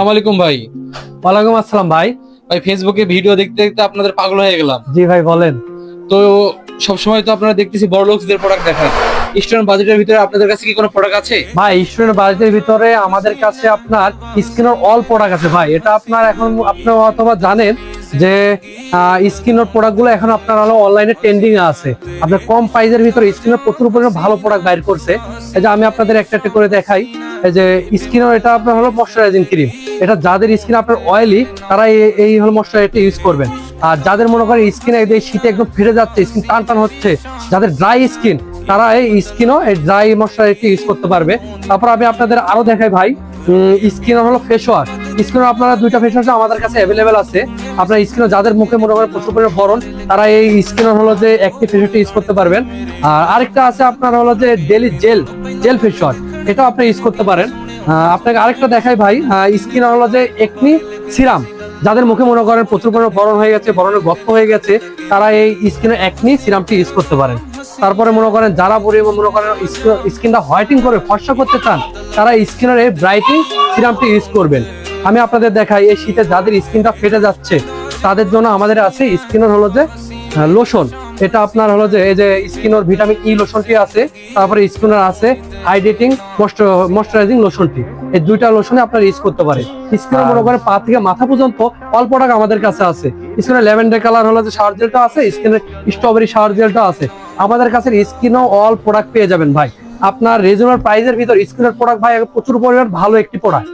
আসসালামাইকুম ভাই। ওয়ালাইকুম আসসালাম ভাই। ভাই ফেসবুকে ভিডিও দেখতে দেখতে আপনাদের পাগল হয়ে গেলাম। জি ভাই বলেন। তো সবসময় তো আপনারা দেখতেছি বড় লোকদের প্রোডাক্ট দেখান, স্টুডেন্ট বাজেটের ভিতরে আপনাদের কাছে কি কোনো প্রোডাক্ট আছে? ভাই স্টুডেন্ট বাজেটের ভিতরে আমাদের কাছে আপনার স্কিনের অল প্রোডাক্ট আছে ভাই। এটা আপনার এখন আপনি অথবা জানেন যে স্কিনের প্রোডাক্টগুলো এখন আপনার হলো অনলাইনে ট্রেন্ডিং এ আছে। আপনার কম প্রাইসের ভিতরে স্কিনের প্রচুর পরিমাণে ভালো প্রোডাক্ট বাইর করছে। এই যে আমি আপনাদের একটা একটা করে দেখাই। এই যে স্কিনের এটা আপনার হলো ময়শ্চারাইজিং ক্রিম। এটা যাদের স্কিন আপনার অয়েলি তারা এই হলো ময়শ্চারাইজারটা ইউজ করবেন। আর যাদের মনে করেন স্কিন এই শীতে একদম ফেটে যাচ্ছে, স্কিন টান টান হচ্ছে, যাদের ড্রাই স্কিন তারা এই স্কিনও এই ড্রাই ময়শ্চারাইজারটি ইউজ করতে পারবে। তারপর আমি আপনাদের আরো দেখাই ভাই, স্কিন হলো ফেস ওয়াশ। স্কিন আপনারা দুইটা ফেস ওয়াশ আমাদের কাছে অ্যাভেলেবেল আছে। আপনার স্কিন যাদের মুখে মনে করেন প্রচুর পরিমাণে বরণ, তারা এই স্কিন হলো যে অ্যাক্টিভ ফেস ওয়াশটা ইউজ করতে পারবেন। আর আরেকটা আছে আপনার হলো যে ডেলি জেল ফেস ওয়াশ, এটাও আপনি ইউজ করতে পারেন। আপনাকে আরেকটা দেখাই ভাই, স্কিন হলো যে একনি সিরাম। যাদের মুখে মনে করেন প্রচুর পরিমাণে বরণ হয়ে গেছে, বরণের গর্ত হয়ে গেছে, তারা এই স্কিনের একনি সিরামটি ইউজ করতে পারেন। তারপরে মনে করেন যারা মনে করেন স্কিনটা হোয়াইটিং করে ফর্সা করতে চান, তারা স্কিনের এই ব্রাইটিং সিরামটি ইউজ করবেন। আমি আপনাদের দেখাই, এই শীতে যাদের স্কিনটা ফেটে যাচ্ছে তাদের জন্য আমাদের আছে স্কিনের হলো যে লোশন। এটা আপনার হলো যে এই যে স্কিনের ভিটামিন ই লোশনটি আছে, তারপরে স্কিনের আছে হাইড্রেটিং ময়শ্চারাইজিং লোশনটি। এই দুইটা লোশনে আপনার ইউজ করতে পারে। স্কিনের মনে করেন পা থেকে মাথা পর্যন্ত অল প্রোডাক্ট আমাদের কাছে আছে। স্কিনের ল্যাভেন্ডার কালার হলো যে শাওয়ার জেলটা আছে, স্কিনের স্ট্রবেরি শাওয়ার জেলটা আছে। আমাদের কাছে স্কিনও অল প্রোডাক্ট পেয়ে যাবেন ভাই। আপনার রিজনেবল প্রাইসের ভিতর স্কিনের প্রোডাক্ট ভাই প্রচুর পরিমাণ ভালো একটি প্রোডাক্ট।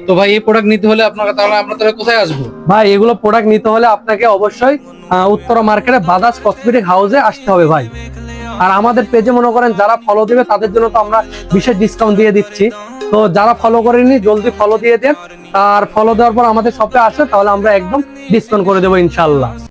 তো ভাই এই প্রোডাক্ট নিতে হলে আপনারা কোথায় আসবো? ভাই এগুলো প্রোডাক্ট নিতে হলে আপনাকে অবশ্যই উত্তরা মার্কেটে বাজাজ কসমেটিক হাউসে আসতে হবে ভাই। আর আমাদের পেজে মনে করেন যারা ফলো দিবে তাদের জন্য তো আমরা বিশেষ ডিসকাউন্ট দিয়ে দিচ্ছি। তো যারা ফলো করেনি জলদি ফলো দিয়ে দেন। আর ফলো দেওয়ার পর আমাদের শপে আসে, তাহলে আমরা একদম ডিসকাউন্ট করে দেবো ইনশাল্লাহ।